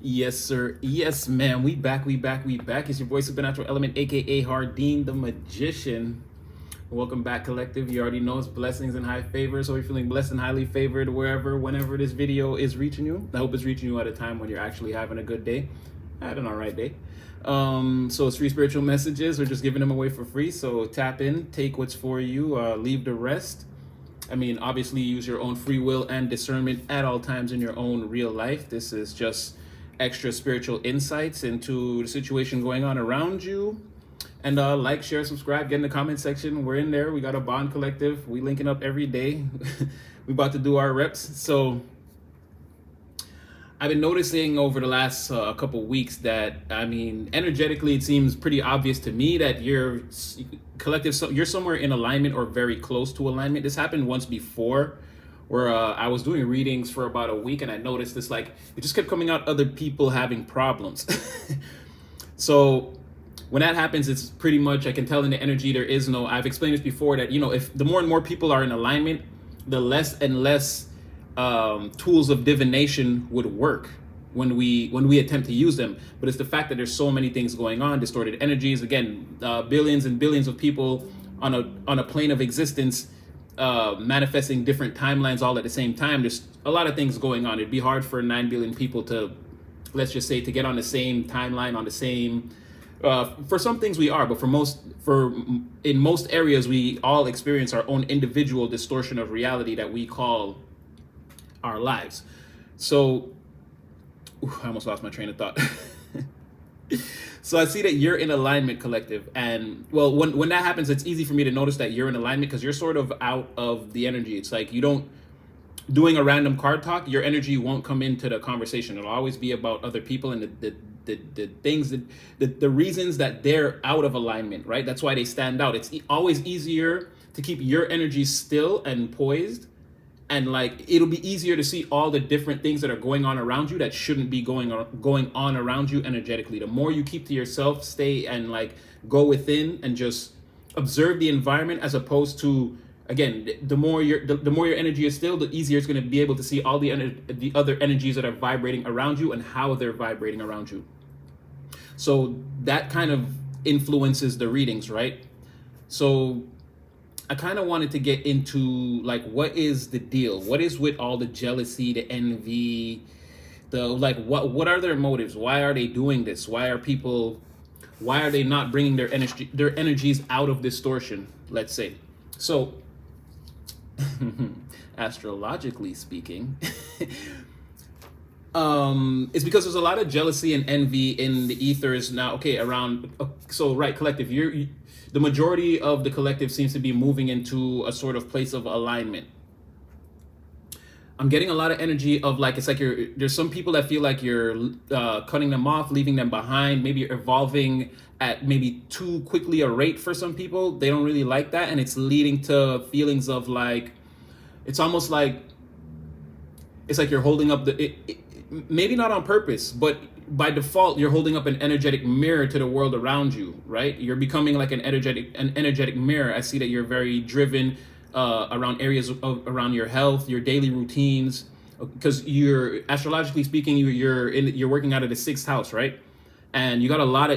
Yes, sir. Yes, man. We back. We back. We back. It's your boy Supernatural Element, aka Hardeen the Magician. Welcome back, collective. You already know it's blessings and high favor. So you're feeling blessed and highly favored wherever, whenever this video is reaching you. I hope it's reaching you at a time when you're actually having a good day. I had an alright day. So it's free spiritual messages. We're just giving them away for free. So tap in, take what's for you, leave the rest. I mean, obviously use your own free will and discernment at all times in your own real life. This is just extra spiritual insights into the situation going on around you. And like, share, subscribe, get in the comment section. We're in there. We got a bond collective. We linking up every day. We about to do our reps. So I've been noticing over the last couple weeks that, I mean, energetically, it seems pretty obvious to me that you're collective, so you're somewhere in alignment or very close to alignment. This happened once before where I was doing readings for about a week and I noticed this, like, it just kept coming out other people having problems. So when that happens, it's pretty much, I can tell in the energy there is no, I've explained this before, that, you know, if the more and more people are in alignment, the less and less tools of divination would work when we attempt to use them. But it's the fact that there's so many things going on, distorted energies, again, billions and billions of people on a plane of existence, manifesting different timelines all at the same time. There's a lot of things going on. It'd be hard for 9 billion people to, let's just say, to get on the same timeline, on the same, for some things we are, but in most areas we all experience our own individual distortion of reality that we call our lives. So I almost lost my train of thought. So I see that you're in alignment, collective, and well, when that happens, it's easy for me to notice that you're in alignment because you're sort of out of the energy. It's like you don't, doing a random card talk, your energy won't come into the conversation. It'll always be about other people and the things that the reasons that they're out of alignment, right? That's why they stand out. It's always easier to keep your energy still and poised, and like it'll be easier to see all the different things that are going on around you that shouldn't be going on around you energetically. The more you keep to yourself, stay and like go within and just observe the environment, as opposed to, again, the more your energy is still, the easier it's going to be able to see all the other energies that are vibrating around you and how they're vibrating around you. So that kind of influences the readings, right? So I kind of wanted to get into, like, what is the deal? What is with all the jealousy, the envy, what are their motives? Why are they doing this? Why are they not bringing their energies out of distortion, let's say? So astrologically speaking, it's because there's a lot of jealousy and envy in the ethers now. Okay, around, so right, collective, the majority of the collective seems to be moving into a sort of place of alignment. I'm getting a lot of energy of, like, it's like there's some people that feel like you're cutting them off, leaving them behind, maybe you're evolving at maybe too quickly a rate for some people. They don't really like that, and it's leading to feelings of, like, it's almost like, it's like you're holding up maybe not on purpose, but by default, you're holding up an energetic mirror to the world around you, right? You're becoming like an energetic mirror. I see that you're very driven around areas around your health, your daily routines, because you're, astrologically speaking, you're working out of the 6th house, right? And you've got a lot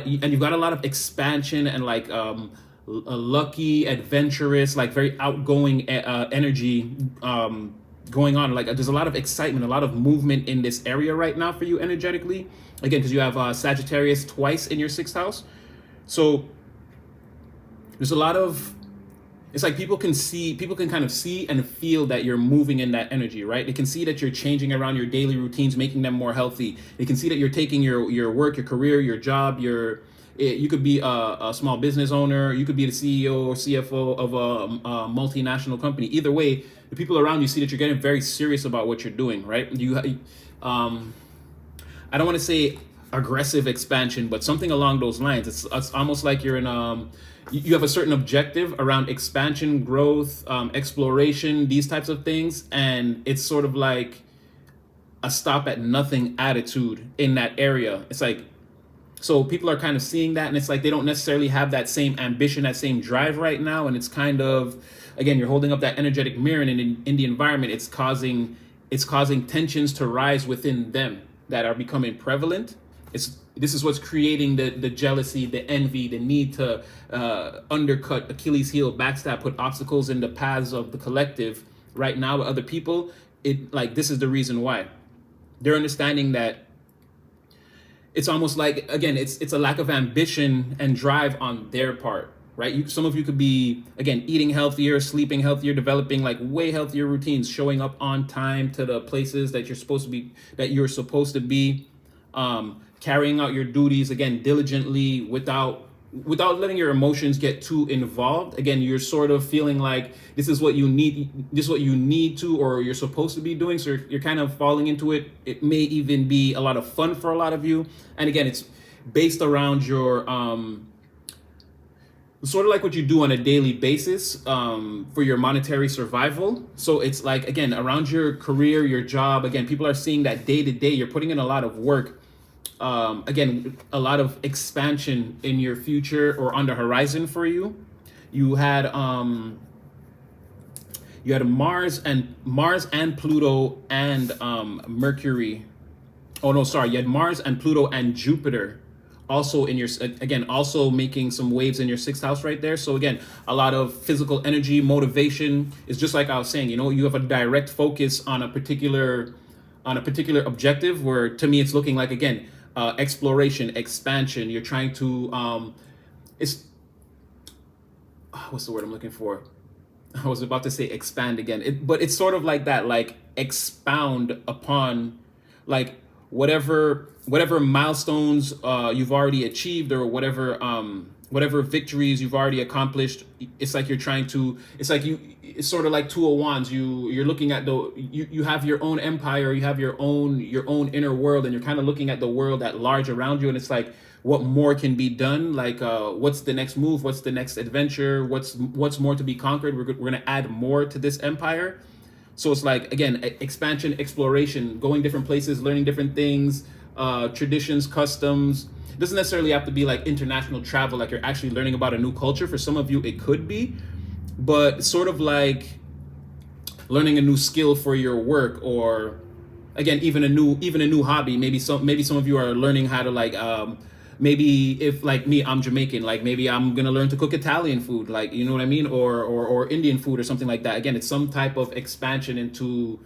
of expansion and like a lucky, adventurous, like very outgoing energy going on. Like there's a lot of excitement, a lot of movement in this area right now for you energetically. Again, because you have Sagittarius twice in your 6th house. So there's a lot of, it's like people can kind of see and feel that you're moving in that energy, right? They can see that you're changing around your daily routines, making them more healthy. They can see that you're taking your work, your career, your job, you could be a small business owner, you could be the CEO or CFO of a multinational company. Either way, the people around you see that you're getting very serious about what you're doing, right? I don't want to say aggressive expansion, but something along those lines. It's almost like you're in you have a certain objective around expansion, growth, exploration, these types of things, and it's sort of like a stop at nothing attitude in that area. It's like, so people are kind of seeing that, and it's like they don't necessarily have that same ambition, that same drive right now, and it's kind of, again, you're holding up that energetic mirror, and in the environment, it's causing tensions to rise within them. that are becoming prevalent. This is what's creating the jealousy, the envy, the need to undercut, Achilles heel, backstab, put obstacles in the paths of the collective right now with other people. This is the reason why. They're understanding that it's almost like, again, it's a lack of ambition and drive on their part, right? Some of you could be, again, eating healthier, sleeping healthier, developing like way healthier routines, showing up on time to the places that you're supposed to be, carrying out your duties, again, diligently, without letting your emotions get too involved. Again, you're sort of feeling like this is what you need to, or you're supposed to be doing. So you're kind of falling into it. It may even be a lot of fun for a lot of you. And again, it's based around your, sort of like what you do on a daily basis, for your monetary survival. So it's like, again, around your career, your job, again, people are seeing that day to day, you're putting in a lot of work. Again, a lot of expansion in your future or on the horizon for you. You had Mars and Pluto and Mercury. Oh no, sorry. You had Mars and Pluto and Jupiter also in your, again, also making some waves in your sixth house right there. So again, a lot of physical energy, motivation. Is just like I was saying, you have a direct focus on a particular objective, where to me it's looking like, again, exploration, expansion. You're trying to what's the word I'm looking for? I was about to say expand again, but it's sort of like that, like expound upon like whatever milestones you've already achieved, or whatever victories you've already accomplished. It's like you're trying to, it's sort of like two of wands. You're looking at you have your own empire, you have your own inner world, and you're kind of looking at the world at large around you, and it's like, what more can be done? Like, what's the next move? What's the next adventure? What's more to be conquered? We're going to add more to this empire. So it's like, again, expansion, exploration, going different places, learning different things, traditions, customs. It doesn't necessarily have to be like international travel, like you're actually learning about a new culture. For some of you, it could be, but sort of like learning a new skill for your work, or again, even a new hobby. Maybe some of you are learning how to like, maybe if like me, I'm Jamaican, like maybe I'm gonna learn to cook Italian food, like, you know what I mean, or Indian food or something like that. Again, it's some type of expansion into,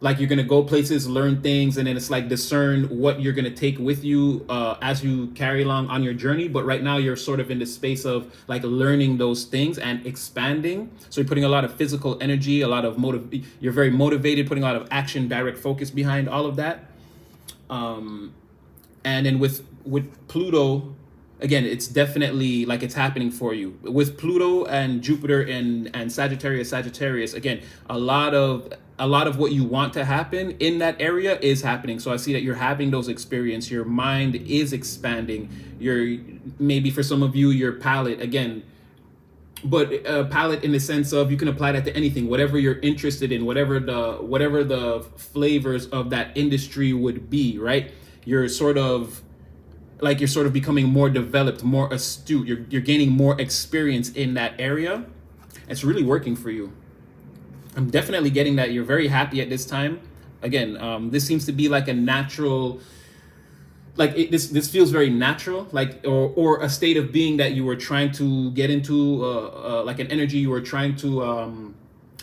like, you're gonna go places, learn things, and then it's like discern what you're gonna take with you as you carry along on your journey. But right now you're sort of in the space of like learning those things and expanding. So you're putting a lot of physical energy, a lot of you're very motivated, putting a lot of action, direct focus behind all of that. And then with Pluto, again, it's definitely like it's happening for you. With Pluto and Jupiter and Sagittarius, again, a lot of what you want to happen in that area is happening. So I see that you're having those experiences. Your mind is expanding. Maybe for some of you, your palette, again, but palette in the sense of you can apply that to anything, whatever you're interested in, whatever the flavors of that industry would be, right? You're sort of becoming more developed, more astute. You're gaining more experience in that area. It's really working for you. I'm definitely getting that you're very happy at this time. Again, this seems to be like a natural, like this feels very natural, like, or a state of being that you were trying to get into, like an energy you were trying to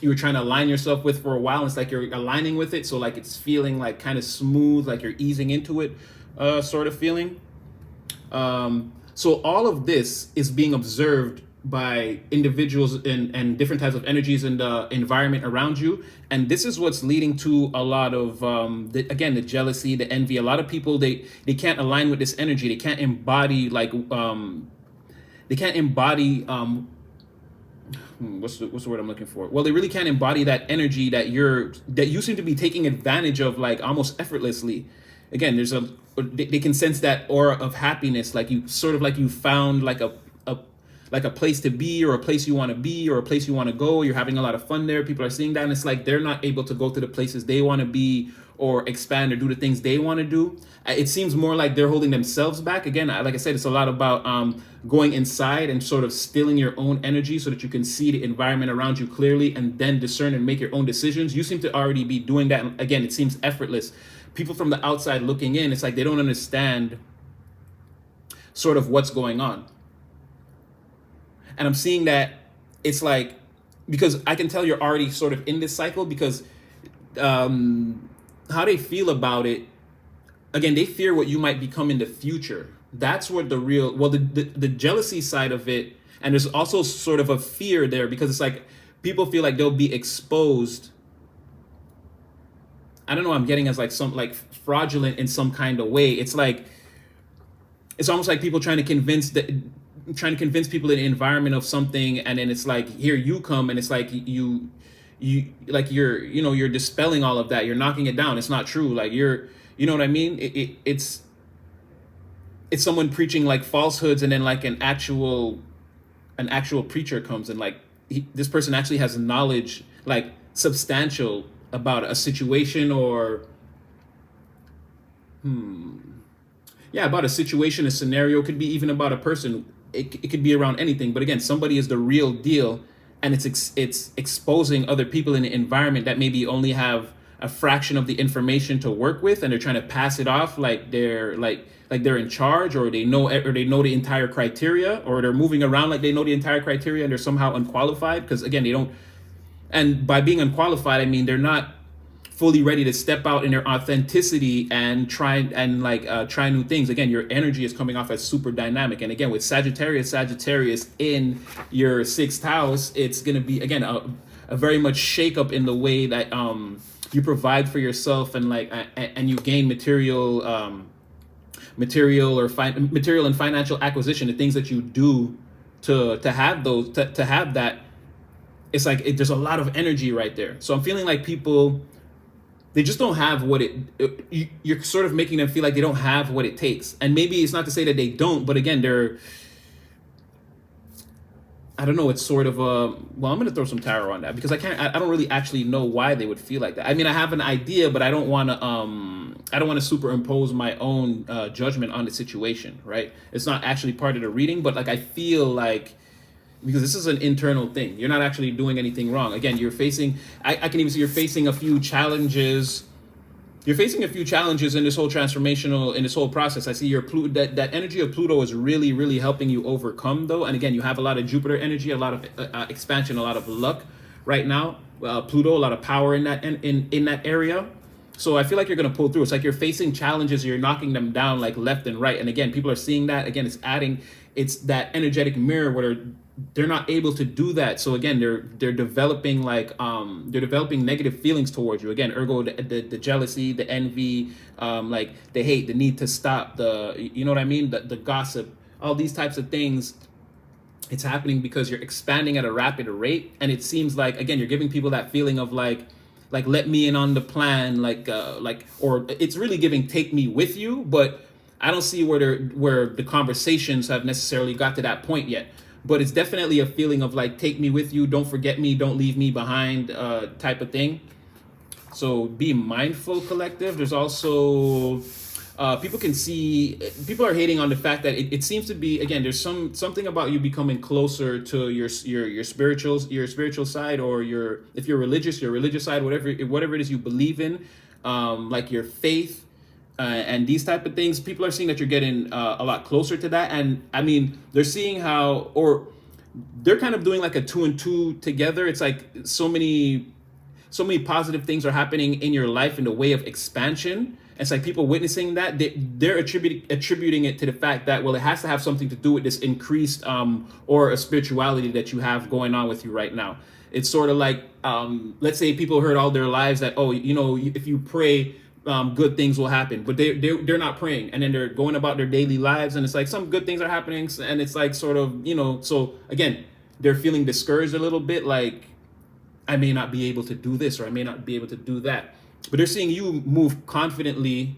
align yourself with for a while. And it's like you're aligning with it, so like it's feeling like kind of smooth, like you're easing into it, sort of feeling. So all of this is being observed by individuals and different types of energies in the environment around you. And this is what's leading to a lot of, the jealousy, the envy. A lot of people, they can't align with this energy. They can't embody what's the word I'm looking for? Well, they really can't embody that energy that you seem to be taking advantage of, like almost effortlessly. Again, they can sense that aura of happiness, like you found like a place to be, or a place you want to be, or a place you want to go. You're having a lot of fun there. People are seeing that, and it's like they're not able to go to the places they want to be, or expand, or do the things they want to do. It seems more like they're holding themselves back. Again, like I said, it's a lot about going inside and sort of stilling your own energy so that you can see the environment around you clearly, and then discern and make your own decisions. You seem to already be doing that. Again, it seems effortless. people from the outside looking in, it's like they don't understand sort of what's going on. And I'm seeing that it's like, because I can tell you're already sort of in this cycle, because how they feel about it, again, they fear what you might become in the future. That's what the real, well, the jealousy side of it, and there's also sort of a fear there, because it's like people feel like they'll be exposed. I don't know, I'm getting as like some like fraudulent in some kind of way. It's like, it's almost like people trying to convince people in the environment of something, and then it's like, here you come, and it's like you like you're dispelling all of that, you're knocking it down. It's not true. Like, you know what I mean? It's someone preaching like falsehoods, and then like an actual preacher comes, and like this person actually has knowledge, like substantial, about a situation, or about a situation, a scenario. Could be even about a person. It could be around anything. But again, somebody is the real deal, and it's exposing other people in the environment that maybe only have a fraction of the information to work with, and they're trying to pass it off like they're like they're in charge, or they know the entire criteria, or they're moving around like they know the entire criteria, and they're somehow unqualified, because again, they don't. And by being unqualified, I mean they're not fully ready to step out in their authenticity and try new things. Again, your energy is coming off as super dynamic, and again, with Sagittarius in your 6th house, it's going to be again a very much shake up in the way that you provide for yourself, and like and you gain material and financial acquisition, the things that you do to have those to have that. It's like there's a lot of energy right there. So I'm feeling like people, they just don't have what you're sort of making them feel like they don't have what it takes. And maybe it's not to say that they don't, but again, I don't know, it's sort of well, I'm going to throw some tarot on that, because I don't really actually know why they would feel like that. I mean, I have an idea, but I don't want to superimpose my own judgment on the situation, right? It's not actually part of the reading, but like I feel like, because this is an internal thing, you're not actually doing anything wrong. Again, you're facing, I can even see you're facing a few challenges. You're facing a few challenges in this whole in this whole process. I see your that energy of Pluto is really, really helping you overcome, though. And again, you have a lot of Jupiter energy, a lot of expansion, a lot of luck right now. Pluto, a lot of power in that in that area. So I feel like you're going to pull through. It's like you're facing challenges, you're knocking them down like left and right. And again, people are seeing that. Again, it's that energetic mirror where they're not able to do that. So again, they're developing negative feelings towards you. Again, ergo the jealousy, the envy, like the hate, the need to stop, you know what I mean, the gossip, all these types of things. It's happening because you're expanding at a rapid rate, and it seems like, again, you're giving people that feeling of like let me in on the plan, or it's really giving take me with you. But I don't see where the conversations have necessarily got to that point yet. But it's definitely a feeling of like, take me with you, don't forget me, don't leave me behind, type of thing. So be mindful, collective. There's also people are hating on the fact that it seems to be, again, there's something about you becoming closer to your spiritual side, or if you're religious, your religious side, whatever it is you believe in, like your faith. And these type of things, people are seeing that you're getting a lot closer to that. And I mean, they're seeing how, or they're kind of doing like a 2 and 2 together. It's like so many positive things are happening in your life in the way of expansion. It's like people witnessing that, they're attributing it to the fact that, well, it has to have something to do with this increased or a spirituality that you have going on with you right now. It's sort of like, let's say people heard all their lives that, oh, if you pray, good things will happen, but they're not praying, and then they're going about their daily lives, and it's like some good things are happening, and it's like sort of, so again, they're feeling discouraged a little bit, like, I may not be able to do this, or I may not be able to do that. But they're seeing you move confidently.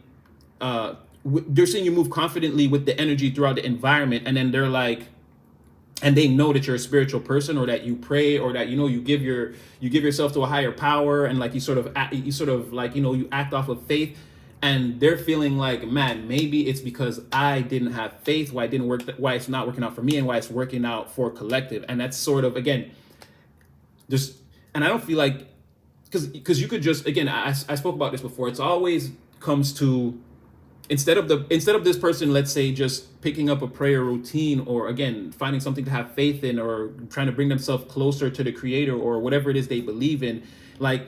They're seeing you move confidently with the energy throughout the environment, and then they're like, and they know that you're a spiritual person, or that you pray, or that you give yourself to a higher power, and like you sort of you act off of faith, and they're feeling like, man, maybe it's because I didn't have faith, why it's not working out for me, and why it's working out for collective. And that's sort of, again, and I don't feel like, because you could just, again, I spoke about this before, it's always comes to, instead of this person, let's say, just picking up a prayer routine, or again finding something to have faith in, or trying to bring themselves closer to the creator or whatever it is they believe in, like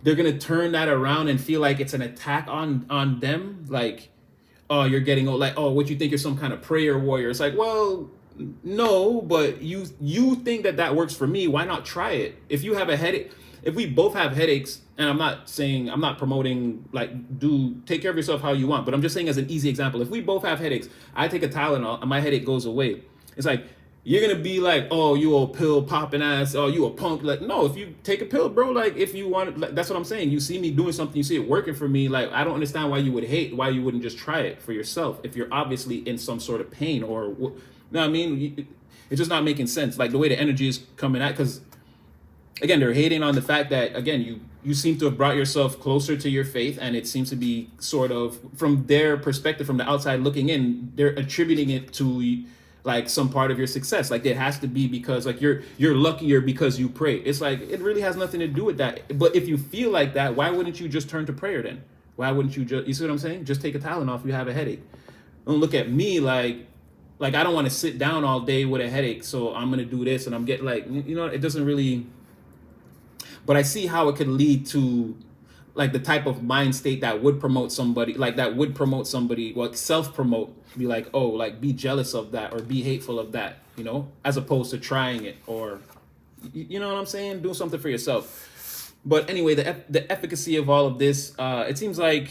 they're gonna turn that around and feel like it's an attack on them, like, oh, you're getting old, like, oh, what, you think you're some kind of prayer warrior? It's like, well, no, but you think that that works for me, why not try it? If you have a headache, if we both have headaches, and I'm not promoting, like, do take care of yourself how you want, but I'm just saying as an easy example, if we both have headaches, I take a Tylenol and my headache goes away, it's like you're gonna be like, oh, you a pill popping ass, oh, you a punk. Like, no, if you take a pill, bro, like, if you want, like, that's what I'm saying. You see me doing something, you see it working for me, like, I don't understand why you would hate, why you wouldn't just try it for yourself if you're obviously in some sort of pain, or, you know what I mean? It's just not making sense, like the way the energy is coming at, because again, they're hating on the fact that, again, you seem to have brought yourself closer to your faith, and it seems to be sort of, from their perspective, from the outside looking in, they're attributing it to like some part of your success, like it has to be because, like, you're luckier because you pray. It's like, it really has nothing to do with that. But if you feel like that, why wouldn't you just turn to prayer then? Why wouldn't you just, you see what I'm saying, just take a Tylenol if you have a headache? Don't look at me like I don't want to sit down all day with a headache, so I'm gonna do this, and I'm getting, like, you know, it doesn't really. But I see how it could lead to, like, the type of mind state that would promote somebody, well, self-promote, be like, oh, like, be jealous of that or be hateful of that, you know, as opposed to trying it, or, you know what I'm saying, do something for yourself. But anyway, the efficacy of all of this, it seems like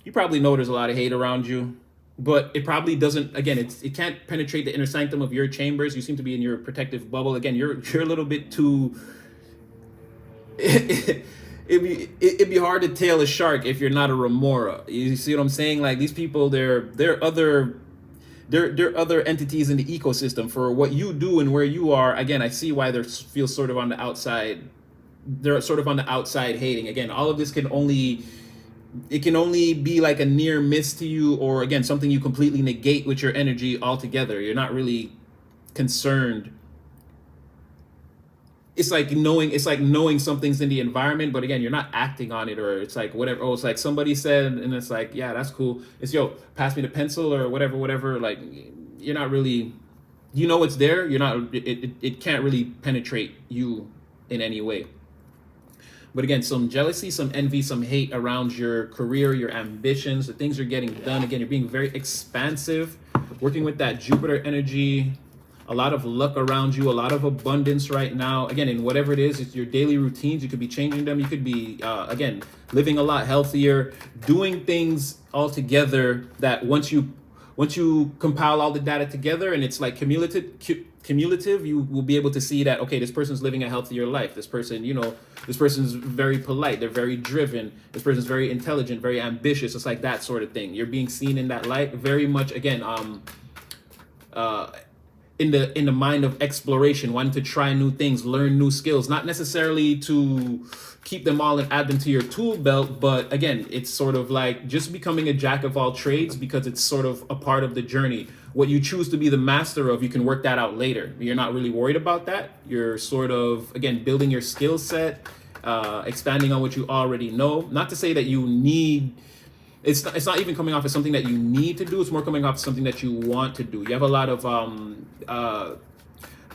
you probably know there's a lot of hate around you, but it probably doesn't, again, it can't penetrate the inner sanctum of your chambers. You seem to be in your protective bubble. Again, you're a little bit too it'd be hard to tail a shark if you're not a remora. You see what I'm saying? Like, these people, they're other entities in the ecosystem for what you do and where you are. Again, I see why they feel sort of on the outside. They're sort of on the outside hating. Again, all of this can only be like a near miss to you, or again, something you completely negate with your energy altogether. You're not really concerned. It's like knowing something's in the environment, but again, you're not acting on it, or it's like whatever. Oh, it's like somebody said, and it's like, yeah, that's cool. It's, yo, pass me the pencil or whatever. Like, you're not really, you know, it's there. You're not. It can't really penetrate you in any way. But again, some jealousy, some envy, some hate around your career, your ambitions, the things you're getting done. Again, you're being very expansive, working with that Jupiter energy. A lot of luck around you, a lot of abundance right now. Again, in whatever it is, it's your daily routines. You could be changing them. You could be, again, living a lot healthier, doing things all together that once you compile all the data together, and it's like cumulative, you will be able to see that, okay, this person's living a healthier life. This person, this person's very polite. They're very driven. This person's very intelligent, very ambitious. It's like that sort of thing. You're being seen in that light very much. Again, in the mind of exploration, wanting to try new things, learn new skills, not necessarily to keep them all and add them to your tool belt, but again, it's sort of like just becoming a jack of all trades, because it's sort of a part of the journey. What you choose to be the master of, you can work that out later. You're not really worried about that. You're sort of, again, building your skill set, expanding on what you already know. Not to say that you need, it's not even coming off as something that you need to do. It's more coming off as something that you want to do. You have a lot of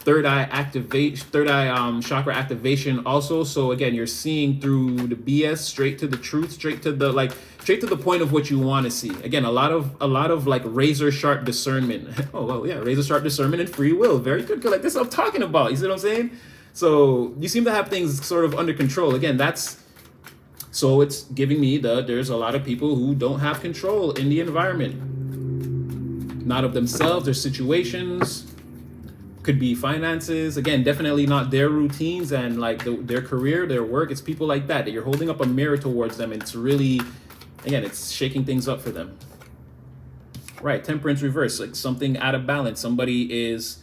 third eye chakra activation also. So again, you're seeing through the BS straight to the truth, straight to the point of what you want to see. Again, a lot of like razor sharp discernment. Oh, well, yeah, razor sharp discernment and free will. Very good. Like, this is what I'm talking about. You see what I'm saying? So you seem to have things sort of under control. Again, so it's giving me there's a lot of people who don't have control in the environment. Not of themselves, their situations, could be finances. Again, definitely not their routines and like their career, their work. It's people like that you're holding up a mirror towards them. And it's really, again, it's shaking things up for them. Right, temperance reverse, like something out of balance. Somebody is,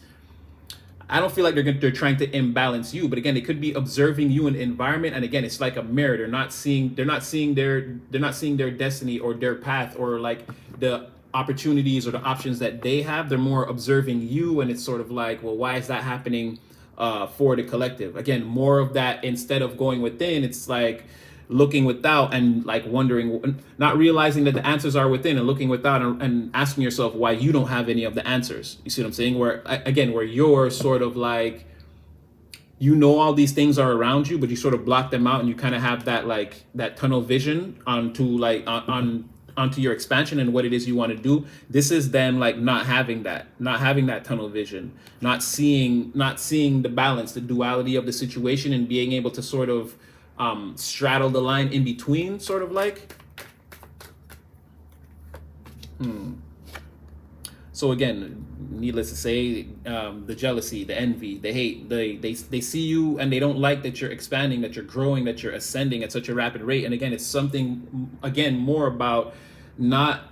I don't feel like they're trying to imbalance you, but again, they could be observing you in the environment, and again, it's like a mirror. They're not seeing their destiny or their path, or like the opportunities or the options that they have. They're more observing you, and it's sort of like, well, why is that happening for the collective? Again, more of that. Instead of going within, it's like looking without and like wondering, not realizing that the answers are within, and looking without and asking yourself why you don't have any of the answers. You see what I'm saying? Where again, where you're sort of like, you know, all these things are around you, but you sort of block them out, and you kind of have that like that tunnel vision onto like onto your expansion and what it is you want to do. This is them like not having that tunnel vision, not seeing the balance, the duality of the situation, and being able to sort of straddle the line in between, sort of like. So again, needless to say, the jealousy, the envy, the hate, they see you and they don't like that you're expanding, that you're growing, that you're ascending at such a rapid rate. And again, it's something, again, more about not,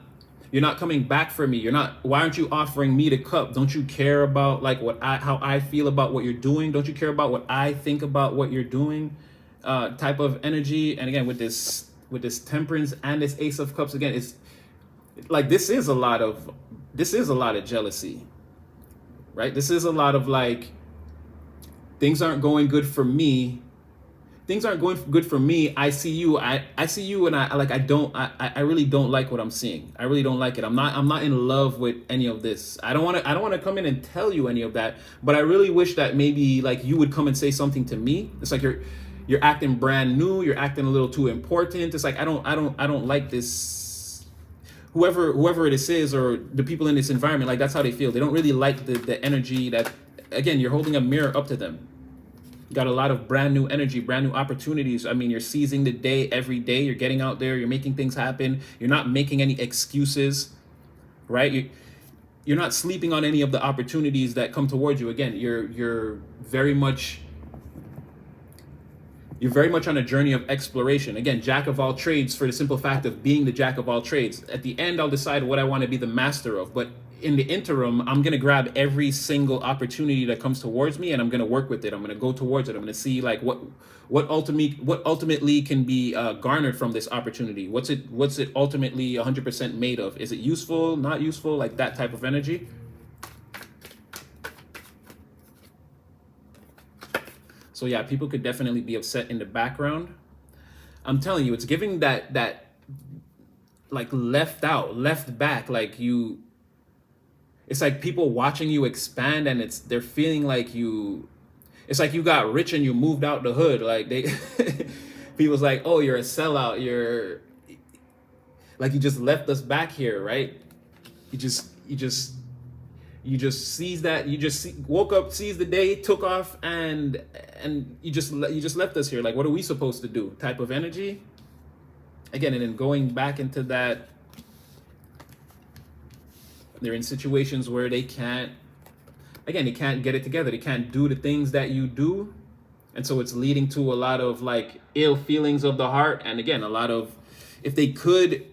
you're not coming back for me. You're not, why aren't you offering me the cup? Don't you care about like how I feel about what you're doing? Don't you care about what I think about what you're doing? Type of energy. And again, with this temperance and this ace of cups, again, it's like, this is a lot of jealousy, right? This is a lot of like, things aren't going good for me. Things aren't going good for me. I see you. I see you, and I really don't like what I'm seeing. I really don't like it. I'm not in love with any of this. I don't want to come in and tell you any of that, but I really wish that maybe like you would come and say something to me. It's like you're acting brand new. You're acting a little too important. It's like, I don't like this. Whoever this is, or the people in this environment, like that's how they feel. They don't really like the energy that, again, you're holding a mirror up to them. You got a lot of brand new energy, brand new opportunities. I mean, you're seizing the day every day. You're getting out there. You're making things happen. You're not making any excuses, right? You're not sleeping on any of the opportunities that come towards you. Again, you're very much on a journey of exploration. Again, jack of all trades, for the simple fact of being the jack of all trades. At the end, I'll decide what I want to be the master of. But in the interim, I'm going to grab every single opportunity that comes towards me, and I'm going to work with it. I'm going to go towards it. I'm going to see like what ultimately can be garnered from this opportunity. What's it ultimately 100% made of? Is it useful, not useful? Like that type of energy. So yeah, people could definitely be upset in the background. I'm telling you, it's giving that like left back, like you. It's like people watching you expand, and they're feeling like you. It's like you got rich and you moved out the hood. Like they, people's like, oh, you're a sellout. You're like, you just left us back here, right? You just seized that. Woke up, seized the day, took off, and you just left us here. Like, what are we supposed to do? Type of energy. Again, and then going back into that, they're in situations where they can't get it together. They can't do the things that you do, and so it's leading to a lot of like ill feelings of the heart. And again, a lot of, if they could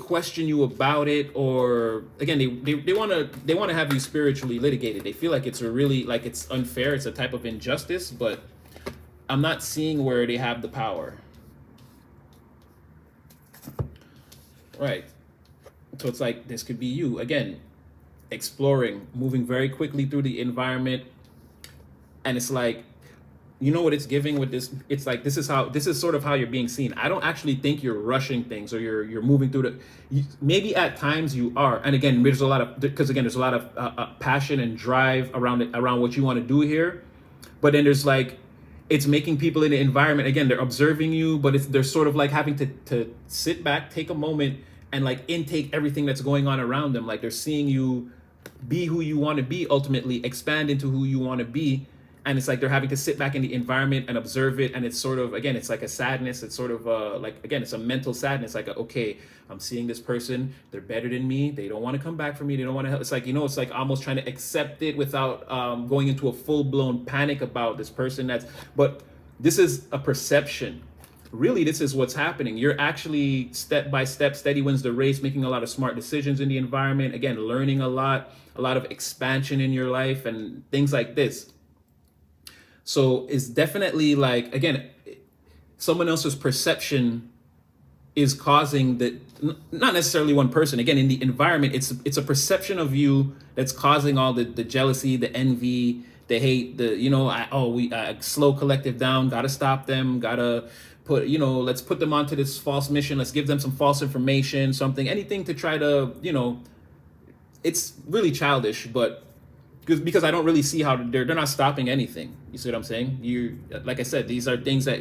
question you about it, or again, they want to have you spiritually litigated. They feel like it's it's unfair. It's a type of injustice, but I'm not seeing where they have the power. Right. So it's like, this could be you again, exploring, moving very quickly through the environment, and it's like, you know what it's giving with this? It's like, this is sort of how you're being seen. I don't actually think you're rushing things, or you're moving through maybe at times you are. And again, there's a lot of passion and drive around what you want to do here. But then there's like, it's making people in the environment, again, they're observing you, but they're sort of like having to sit back, take a moment, and like intake everything that's going on around them. Like, they're seeing you be who you want to be, ultimately expand into who you want to be. And it's like they're having to sit back in the environment and observe it. And it's sort of, again, it's like a sadness. It's sort of it's a mental sadness. Like, okay, I'm seeing this person. They're better than me. They don't want to come back for me. They don't want to help. It's like, it's like almost trying to accept it without going into a full-blown panic about this person. But this is a perception. Really, this is what's happening. You're actually step by step, steady wins the race, making a lot of smart decisions in the environment. Again, learning a lot of expansion in your life and things like this. So it's definitely like, again, someone else's perception is causing not necessarily one person. Again, in the environment, it's a perception of you that's causing all the jealousy, the envy, the hate, slow collective down, gotta stop them, gotta let's put them onto this false mission. Let's give them some false information, something, anything to try to, it's really childish, but because I don't really see how they're not stopping anything. You see what I'm saying? Like I said, these are things that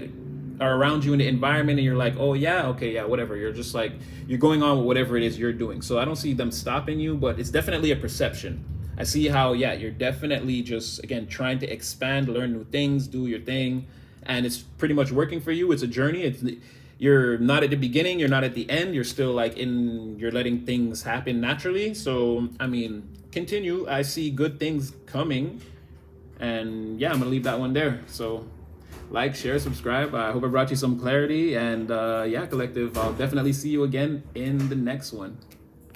are around you in the environment, and you're like, oh yeah, okay, yeah, whatever. You're just like, you're going on with whatever it is you're doing. So I don't see them stopping you, but it's definitely a perception. I see how, yeah, you're definitely just, again, trying to expand, learn new things, do your thing, and it's pretty much working for you. It's a journey. You're not at the beginning, you're not at the end, you're still like you're letting things happen naturally. So I mean, continue. I see good things coming, and yeah, I'm gonna leave that one there. So like, share, subscribe. I hope I brought you some clarity, and yeah, collective, I'll definitely see you again in the next one.